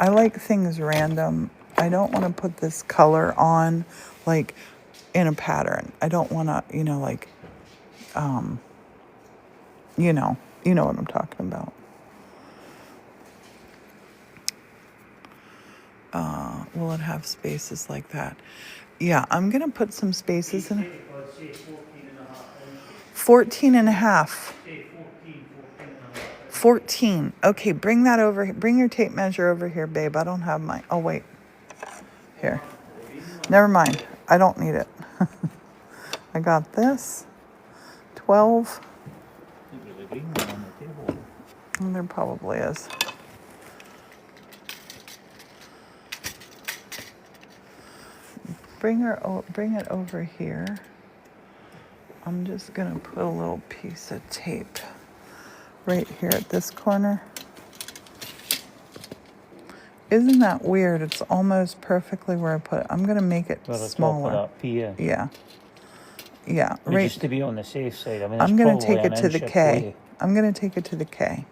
like things random. I don't want to put this color on like in a pattern. I don't want to, you know what I'm talking about. Will it have spaces like that? Yeah, I'm going to put some spaces in. 14 and a half. 14. Okay, bring that over. Bring your tape measure over here, babe. I don't have mine. Oh, wait. Here. Never mind. I don't need it. I got this. 12. There probably is. Bring it over here. I'm just gonna put a little piece of tape right here at this corner. Isn't that weird? It's almost perfectly where I put it. I'm gonna make it smaller. Top of that pier. Yeah. Yeah. Right. Just to be on the safe side. I'm gonna take it to the K. I'm gonna take it to the K.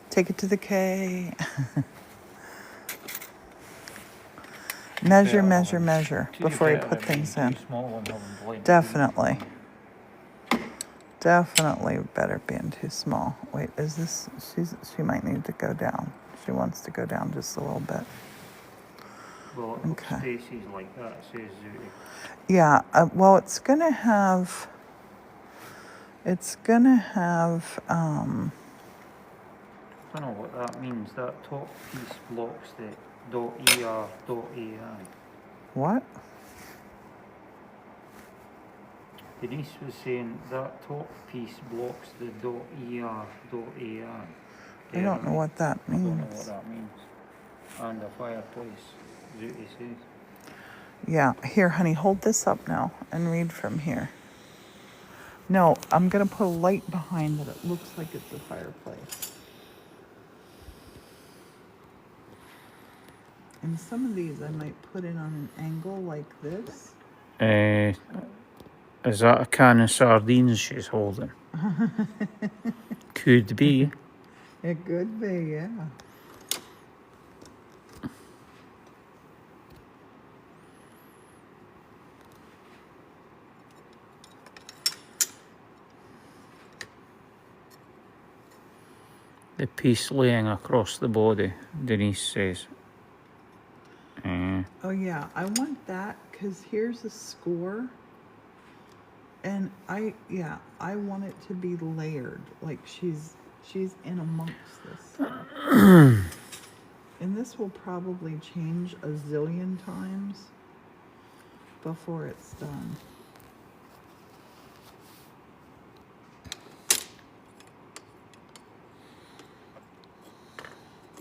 Take it to the K. Measure before you put things in. Definitely. Definitely better being too small. Wait, is this, she might need to go down. She wants to go down just a little bit. Well, okay. Spaces like that, says Zooty. Yeah, well, it's gonna have, I don't know what that means. That top piece blocks the .er.ai. What? Denise was saying that top piece blocks the .er.ai. I don't know what that means. I don't know what that means. And a fireplace, Zooty says. Yeah, here, honey, hold this up now and read from here. No, I'm gonna put a light behind it. It looks like it's a fireplace. And some of these I might put in on an angle like this. Is that a can of sardines she's holding? Could be. It could be, yeah. The piece laying across the body, Denise says. Yeah, I want that because here's a score. And I want it to be layered. Like she's in amongst this stuff. And this will probably change a zillion times before it's done.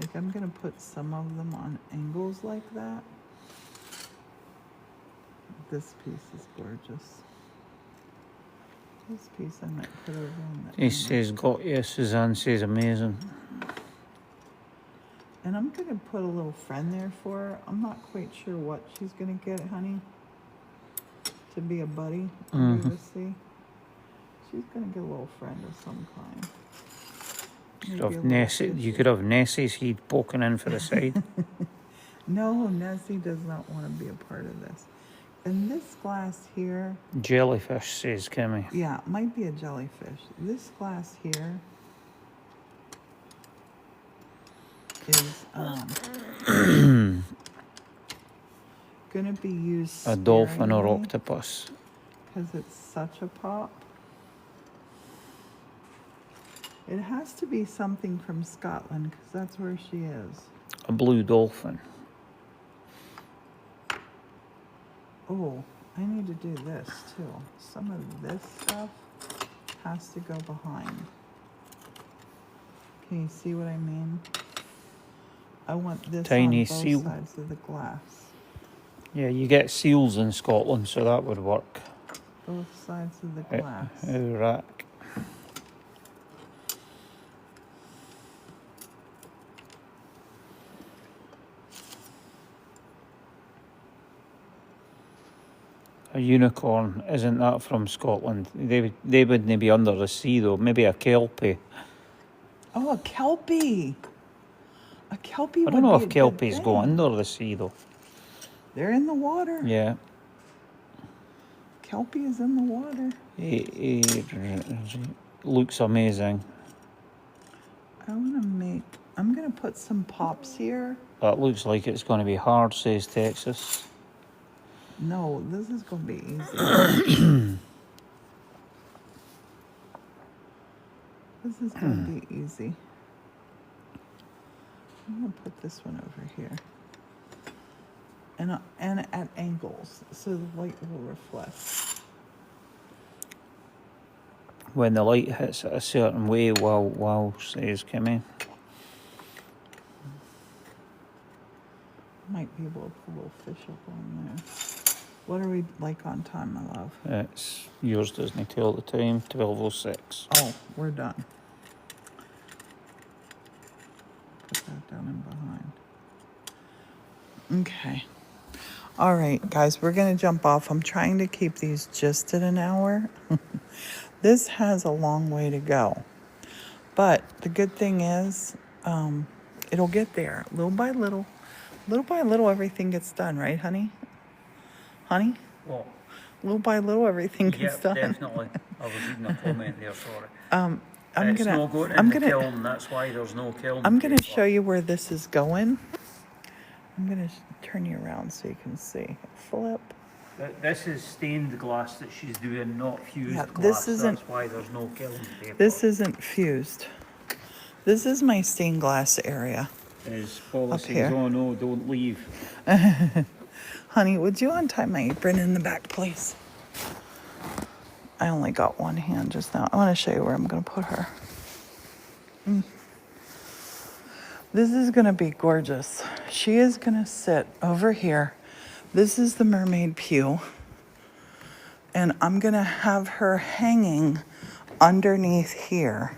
Like I'm gonna put some of them on angles like that. This piece is gorgeous. This piece I might put over on the He end. says, got you. Suzanne says, amazing. And I'm gonna put a little friend there for her. I'm not quite sure what she's gonna get, honey. To be a buddy under the sea. She's gonna get a little friend of some kind. You could have Nessie's head poking in for the side. No, Nessie does not want to be a part of this. And this glass here. Jellyfish, says Kimmy. Yeah, it might be a jellyfish. This glass here is gonna be used A dolphin or sparingly octopus. because it's such a pop. It has to be something from Scotland because that's where she is. A blue dolphin. Oh, I need to do this too. Some of this stuff has to go behind. Can you see what I mean? I want this Tiny on both seal. sides of the glass. Yeah, you get seals in Scotland, so that would work. Both sides of the glass. Rack. A unicorn, isn't that from Scotland? They wouldn't be under the sea though. Maybe a kelpie. Oh, a kelpie. A kelpie. I don't know would if be a good kelpies thing. go under the sea though. They're in the water. Yeah. Kelpie is in the water. Looks amazing. I'm gonna put some pops here. That looks like it's going to be hard, says Texas. No, this is gonna be easy. This is gonna be easy. I'm gonna put this one over here. And at angles, so the light will reflect. When the light hits it a certain way, wow, says Kimmy. Might be able to put a little fish up on there. What are we like on time, my love? It's yours doesn't tell the time, 12:06. Oh, we're done. Put that down in behind. Okay. All right, guys, we're going to jump off. I'm trying to keep these just at an hour. This has a long way to go. But the good thing is, it'll get there little by little. Little by little, everything gets done, right, honey? Honey? What? Little by little, everything gets done. Definitely. I was reading a comment there, sorry. I'm It's gonna. not going in I'm the gonna. kiln, that's why there's no kiln. I'm gonna paper. show you where this is going. I'm gonna turn you around so you can see. Flip. This is stained glass that she's doing, not fused Yeah, glass. this isn't- That's why there's no kiln paper. This isn't fused. This is my stained glass area. Is policy here. is, oh no, don't leave. Honey, would you untie my apron in the back, please? I only got one hand just now. I want to show you where I'm going to put her. This is going to be gorgeous. She is going to sit over here. This is the mermaid pew. And I'm going to have her hanging underneath here.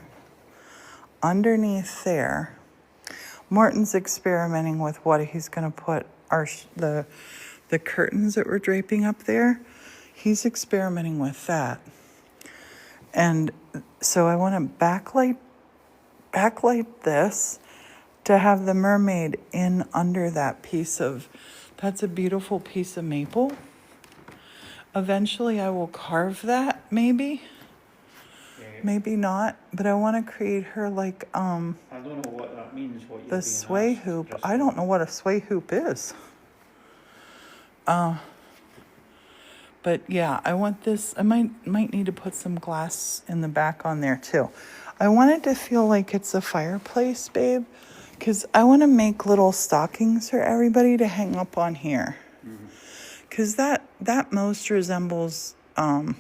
Underneath there. Morton's experimenting with what he's going to put the curtains that we're draping up there. He's experimenting with that. And so I want to backlight this to have the mermaid in under that piece of, that's a beautiful piece of maple. Eventually I will carve that, maybe. Maybe not, but I want to create her like I don't know what that means. What the sway hoop. I don't know what a sway hoop is. But yeah, I want this. I might need to put some glass in the back on there too. I want it to feel like it's a fireplace, babe, because I want to make little stockings for everybody to hang up on here. Because that most resembles a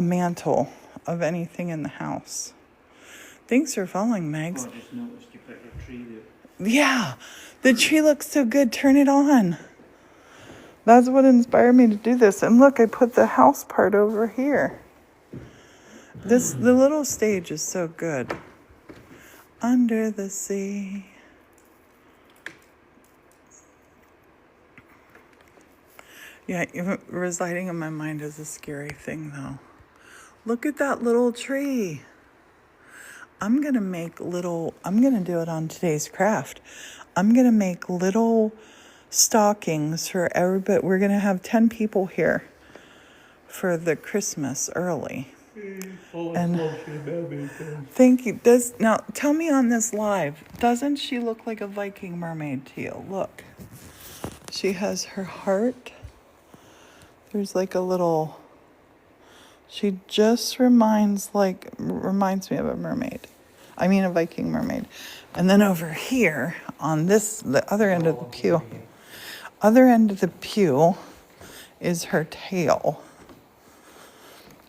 mantle of anything in the house. Thanks for following, Megs. Oh, I just noticed you put your tree there. Yeah, the tree looks so good. Turn it on. That's what inspired me to do this. And look, I put the house part over here. The little stage is so good. Under the sea. Yeah, even residing in my mind is a scary thing, though. Look at that little tree. I'm going to do it on today's craft. I'm going to make little stockings for everybody. We're going to have 10 people here for the Christmas early. And thank you. Now tell me on this live, doesn't she look like a Viking mermaid to you? Look. She has her heart. There's like a little, she just reminds me of a mermaid. I mean a Viking mermaid. And then over here on the other end of the pew is her tail.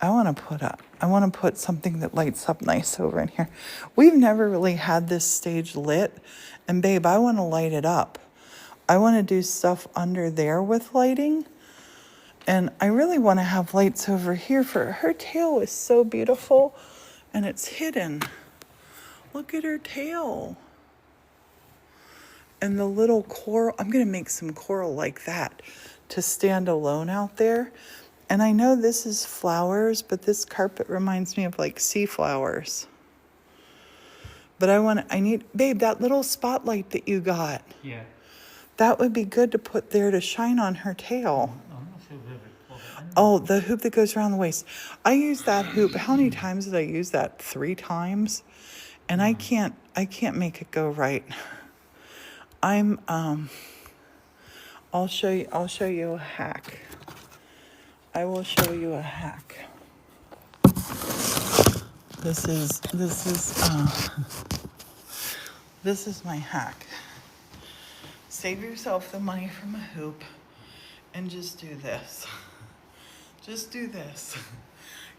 I want to put something that lights up nice over in here. We've never really had this stage lit, and babe, I want to light it up. I want to do stuff under there with lighting, and I really want to have lights over here for her tail is so beautiful, and it's hidden. Look at her tail. And the little coral, I'm going to make some coral like that to stand alone out there. And I know this is flowers, but this carpet reminds me of like sea flowers. But babe, that little spotlight that you got. Yeah. That would be good to put there to shine on her tail. I'm not sure where we plug it in. Oh, the hoop that goes around the waist. I use that hoop. How many times did I use that? 3 times. And I can't make it go right. I'll show you a hack. I will show you a hack. This is my hack. Save yourself the money from a hoop and just do this. Just do this.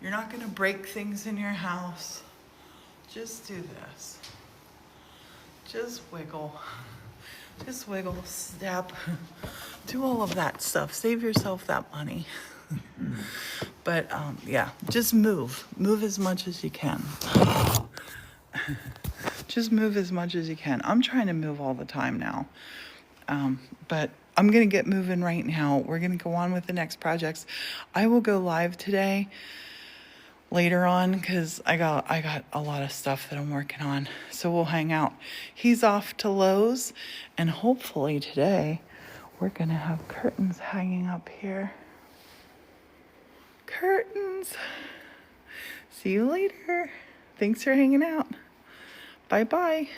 You're not going to break things in your house. Just do this. Just wiggle. Just wiggle, step. Do all of that stuff. Save yourself that money. But yeah, just move. Move as much as you can. Just move as much as you can. I'm trying to move all the time now. But I'm going to get moving right now. We're going to go on with the next projects. I will go live today later on because I got a lot of stuff that I'm working on. So we'll hang out. He's off to Lowe's, and hopefully today we're going to have curtains hanging up here. Curtains. See you later. Thanks for hanging out. Bye-bye.